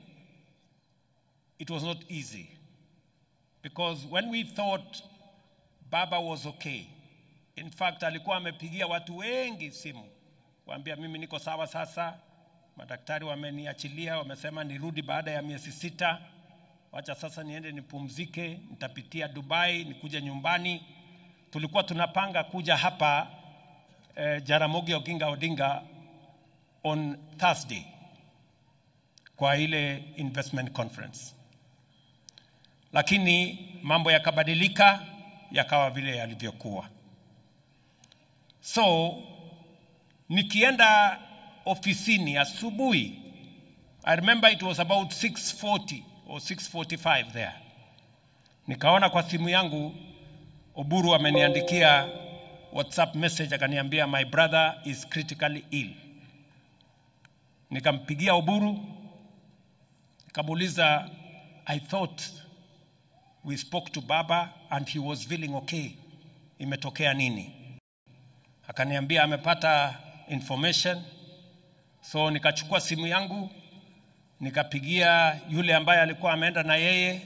it was not easy. Because when we thought Baba was okay, in fact, alikuwa amepigia watu wengi simu. Waambia mimi niko sawa sasa, madaktari wameniachilia, wamesema nirudi baada ya miezi 6. wacha sasa niende nipumzike, nitapitia Dubai, nikuja nyumbani. Tulikuwa tunapanga kuja hapa Jaramogi Oginga Odinga on Thursday kwa ile investment conference. Lakini mambo yakabadilika, yakawa vile yalivyokuwa. So nikienda ofisini asubuhi, I remember it was about 6:40 or 6:45 there. Nikaona kwa simu yangu Oburu ameniandikia WhatsApp message, akaniambia my brother is critically ill. Nikampigia Oburu, nikamuuliza, I thought we spoke to Baba and he was feeling okay. Imetokea nini? Akaniambia amepata information. So nikachukua simu yangu, nikapigia yule ambaye alikuwa ameenda na yeye.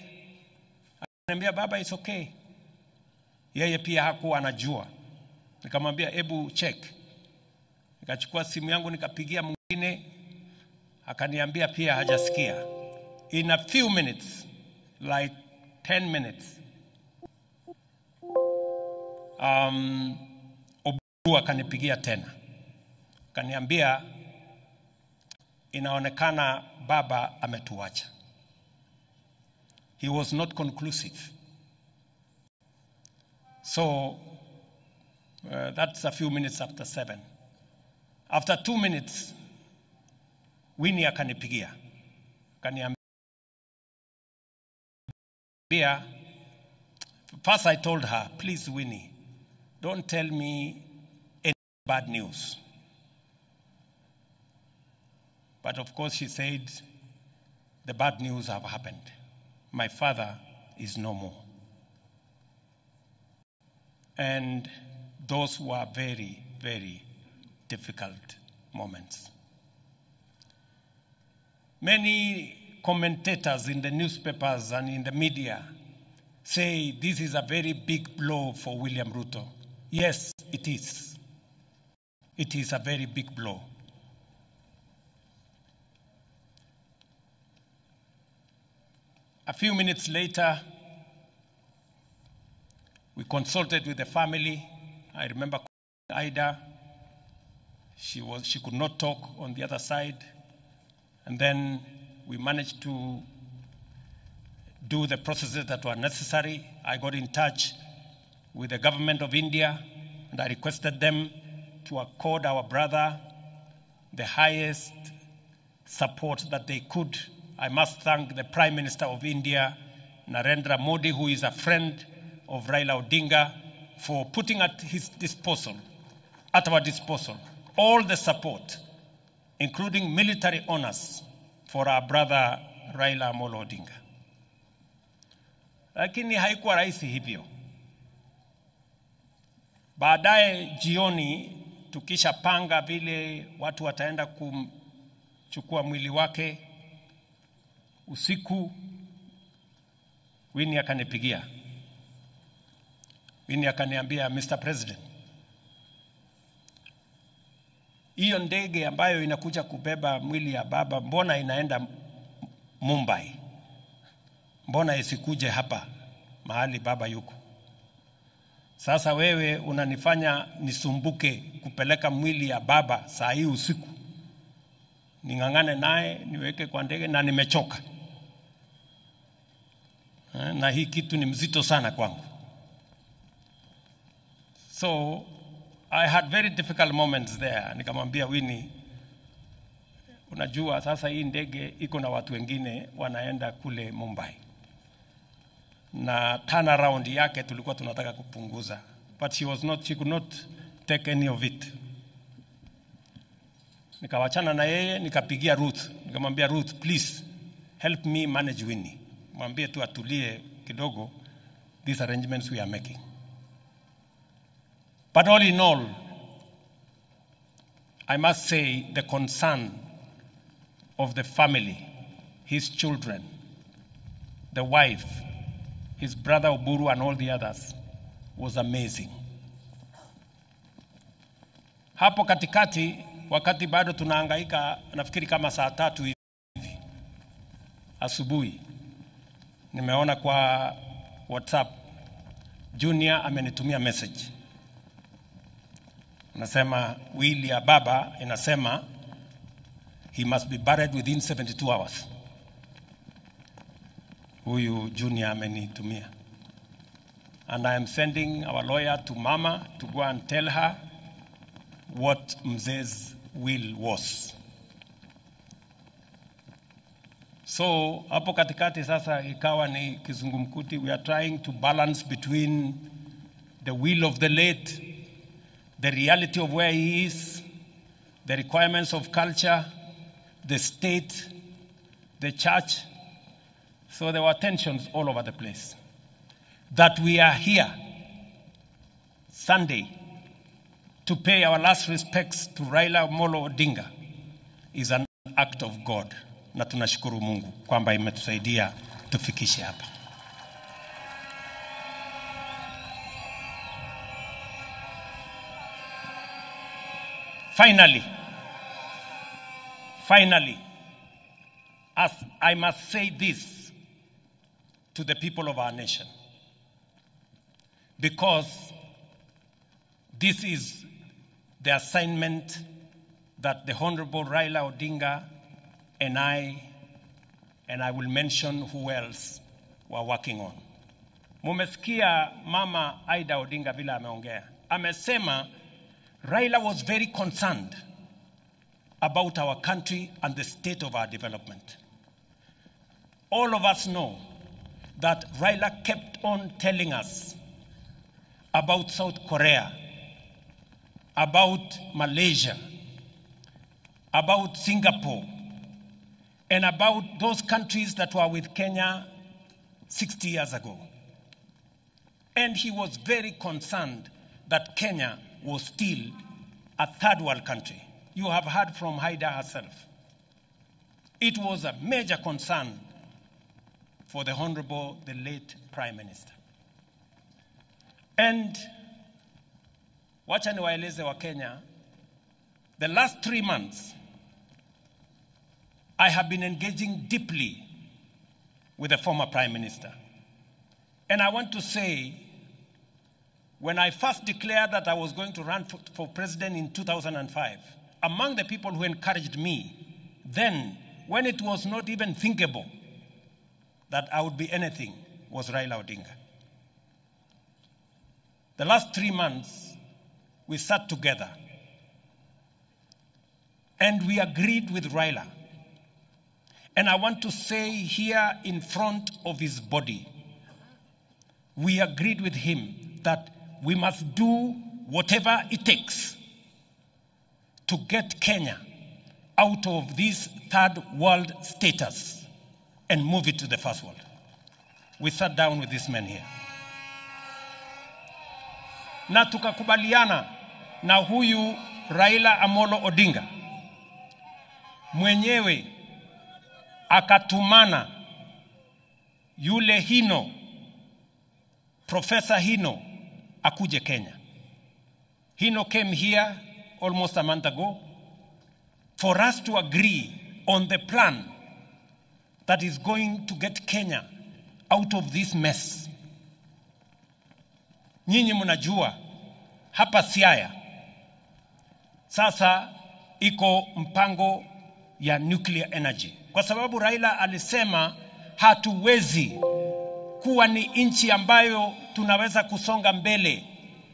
Akaniambia Baba is okay. Yeye pia hakuwa anajua. Nikamwambia ebu check. Nikachukua simu yangu nikapigia mwingine, akaniambia pia hajasikia. In a few minutes, like 10 minutes, Oburu akanipigia tena. Akaniambia inaonekana Baba ametuacha. He was not conclusive. So that's a few minutes after 7. After 2 minutes, Winnie akanipigia. Akaniambia, first I told her, please Winnie, don't tell me any bad news. But of course she said, the bad news have happened. My father is no more. And those were very, very difficult moments. Many commentators in the newspapers and in the media say this is a very big blow for William Ruto. Yes, it is. It is a very big blow. A few minutes later, we consulted with the family. I remember Ida. She could not talk on the other side. And then we managed to do the processes that were necessary. I got in touch with the government of India, and I requested them to accord our brother the highest support that they could. I must thank the Prime Minister of India, Narendra Modi, who is a friend of Raila Odinga, for putting at our disposal, all the support, including military honors, for our brother Raila Amolo Odinga. Lakini haikuwa rahisi hivyo. Baadaye jioni tukisha panga vile watu wataenda kumchukua mwili wake, usiku Winnie akanipigia. Winnie akaniambia, Mr. President, hiyo ndege ambayo inakuja kubeba mwili ya baba, mbona inaenda Mumbai? Mbona isikuje hapa mahali baba yuko? Sasa wewe unanifanya nisumbuke kupeleka mwili ya baba saa hii usiku. Ningangane naye niweke kwa ndege na nimechoka. Na hii kitu ni mzito sana kwangu. So I had very difficult moments there. Nikamwambia Winnie, unajua sasa hii ndege iko na watu wengine wanaenda kule Mumbai. Na turnaround yake tulikuwa tunataka kupunguza. But she could not take any of it. Nikawachana na yeye, nikapigia Ruth. Nikamwambia Ruth, please help me manage Winnie. Mwambie tu atulie kidogo, these arrangements we are making. But all in all, I must say the concern of the family, his children, the wife, his brother Oburu and all the others was amazing. Hapo katikati, wakati bado tunahangaika, nafikiri kama saa 3 hivi asubuhi, Nimeona kwa WhatsApp Junior amenitumia message. Nasema will ya baba inasema he must be buried within 72 hours. Huyu Junior amenitumia. And I am sending our lawyer to Mama to go and tell her what Mzee's will was. So hapo katikati sasa ikawa ni kizungumkuti. We are trying to balance between the will of the late, the reality of where he is, the requirements of culture, the state, the church. So there were tensions all over the place. That we are here Sunday to pay our last respects to Raila Odinga is an act of God. Na tunashukuru Mungu kwamba imetusaidia tufikishe hapa. Finally, as I must say this to the people of our nation, because this is the assignment that the Honorable Raila Odinga and I will mention who else were working on. Mumesikia Mama Aida Odinga vile ameongea. Amesema Raila was very concerned about our country and the state of our development. All of us know that Raila kept on telling us about South Korea, about Malaysia, about Singapore, and about those countries that were with Kenya 60 years ago. And he was very concerned that Kenya was still a third world country. You have heard from Haida herself. It was a major concern for the Honorable, the late Prime Minister. And wacha niwaeleze wa Kenya, the last 3 months, I have been engaging deeply with the former Prime Minister. And I want to say, when I first declared that I was going to run for president in 2005, among the people who encouraged me, then, when it was not even thinkable that I would be anything, was Raila Odinga. The last 3 months, we sat together and we agreed with Raila. And I want to say here in front of his body, we agreed with him that we must do whatever it takes to get Kenya out of this third world status and move it to the first world. We sat down with this man here. Na tukakubaliana na huyu Raila Amolo Odinga mwenyewe akatumana yule Hino, Professor Hino, akuje Kenya. Hino came here almost a month ago for us to agree on the plan that is going to get Kenya out of this mess. Nyinyi mnajua hapa Siaya sasa iko mpango ya nuclear energy. Kwa sababu Raila alisema hatuwezi kuwa ni nchi ambayo tunaweza kusonga mbele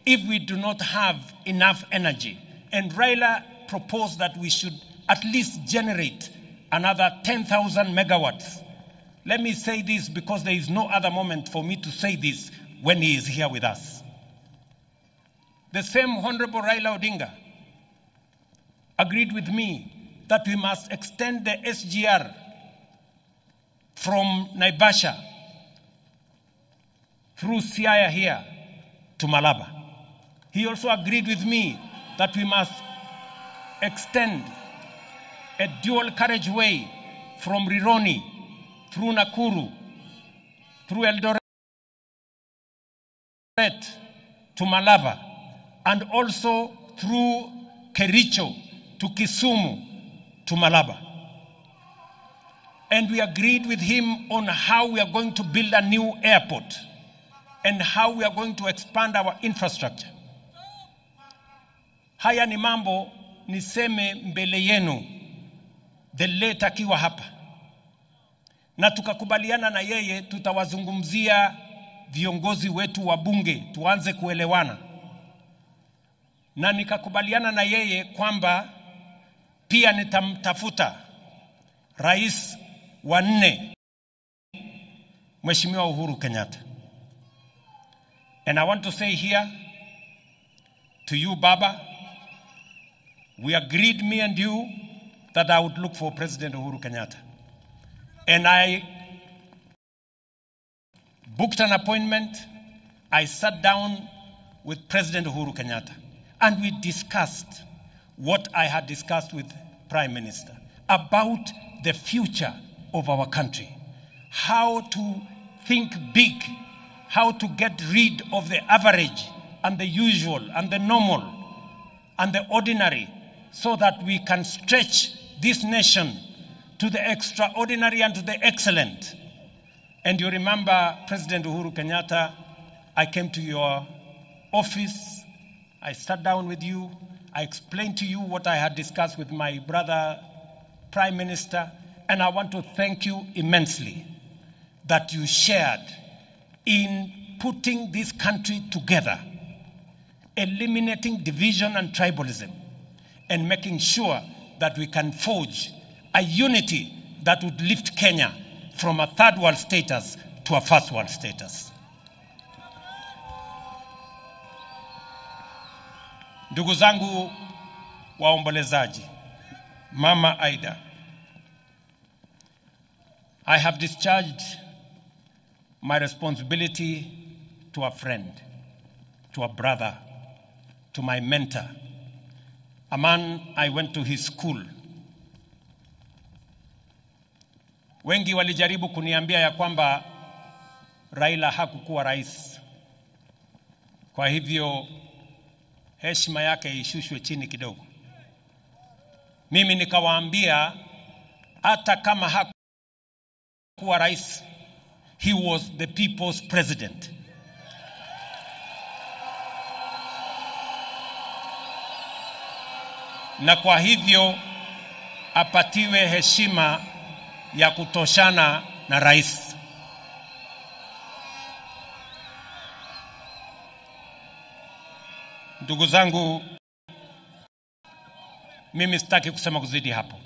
if we do not have enough energy. And Raila proposed that we should at least generate another 10,000 megawatts. Let me say this because there is no other moment for me to say this when he is here with us. The same Honorable Raila Odinga agreed with me that we must extend the SGR from Naivasha through Siaya here to Malaba. He also agreed with me that we must extend a dual carriageway from Rironi through Nakuru, through Eldoret to Malaba, and also through Kericho to Kisumu to Malaba. And we agreed with him on how we are going to build a new airport and how we are going to expand our infrastructure. Haya ni mambo niseme mbele yenu, the late akiwa hapa. Na tukakubaliana na yeye tutawazungumzia viongozi wetu wa bunge, tuanze kuelewana. Na nikakubaliana na yeye kwamba pia nitamtafuta rais wa 4, Mheshimiwa Uhuru Kenyatta. And I want to say here to you, Baba, we agreed, me and you, that I would look for President Uhuru Kenyatta. And I booked an appointment. I sat down with President Uhuru Kenyatta. And we discussed what I had discussed with Prime Minister about the future of our country. How to think big, how to get rid of the average and the usual and the normal and the ordinary, so that we can stretch this nation to the extraordinary and to the excellent. And you remember, President Uhuru Kenyatta, I came to your office, I sat down with you, I explained to you what I had discussed with my brother, Prime Minister, and I want to thank you immensely that you shared in putting this country together, eliminating division and tribalism, and making sure that we can forge a unity that would lift Kenya from a third world status to a first world status. Ndugu zangu waombolezaji, Mama Aida, I have discharged my responsibility to a friend, to a brother, to my mentor, a man I went to his school. Wengi walijaribu kuniambia ya kwamba Raila hakukuwa rais. Kwa hivyo heshima yake ishushwe chini kidogo. Mimi nikawaambia hata kama hakukuwa rais, he was the people's president. Na kwa hivyo apatiwe heshima ya kutoshana na rais. Ndugu zangu, mimi sitaki kusema kuzidi hapo.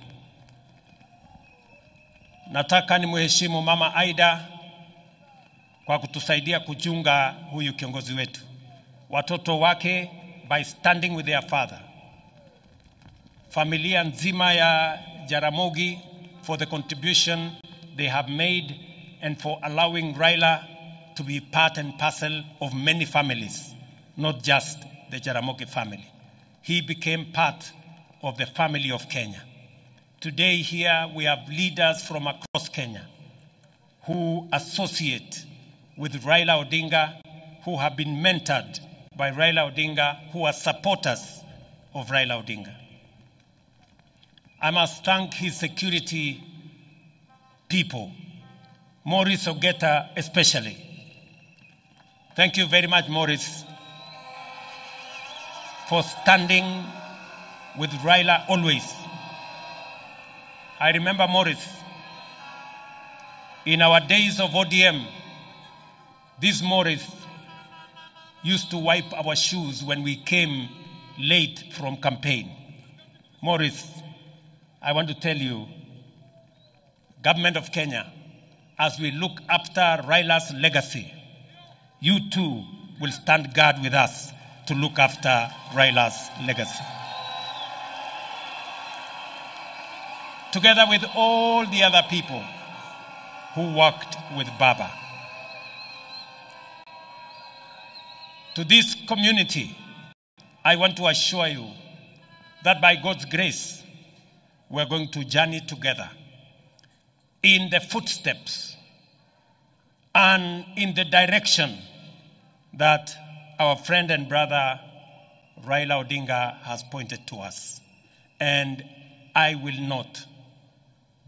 Nataka nimheshimu Mama Aida kwa kutusaidia kuchunga huyu kiongozi wetu, watoto wake, by standing with their father, familia nzima ya Jaramogi for the contribution they have made and for allowing Raila to be part and parcel of many families, not just the Jaramogi family. He became part of the family of Kenya. Today here we have leaders from across Kenya who associate with Raila Odinga, who have been mentored by Raila Odinga, who are supporters of Raila Odinga. I must thank his security people, Maurice Ogeta especially. Thank you very much, Maurice, for standing with Raila always. I remember Maurice, in our days of ODM, this Maurice used to wipe our shoes when we came late from campaign. Maurice, I want to tell you, Government of Kenya, as we look after Raila's legacy, you too will stand guard with us to look after Raila's legacy. Together with all the other people who worked with Baba. To this community, I want to assure you that by God's grace, we're going to journey together in the footsteps and in the direction that our friend and brother Raila Odinga has pointed to us. And I will not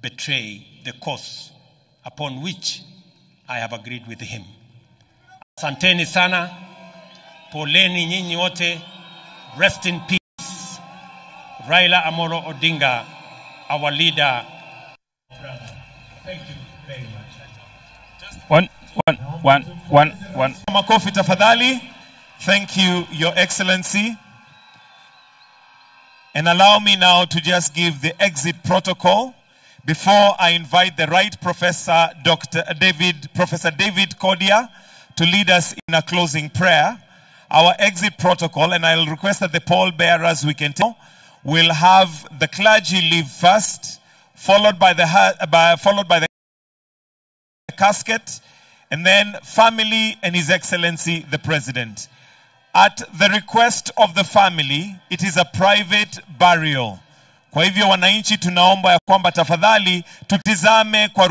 betray the cause upon which I have agreed with him. Asanteni sana, poleni nyinyi wote, rest in peace. Raila Amolo Odinga, our leader. Thank you very much. One. Makofi tafadhali. Thank you, Your Excellency. And allow me now to just give the exit protocol before I invite the Right Professor Professor David Kodia to lead us in a closing prayer. Our exit protocol, and I'll request that the pallbearers we can tell, will have the clergy leave first, followed by the casket, and then family and His Excellency the President. At the request of the family, it is a private burial. Kwa hivyo wananchi tunaomba ya kwamba tafadhali tutizame kwa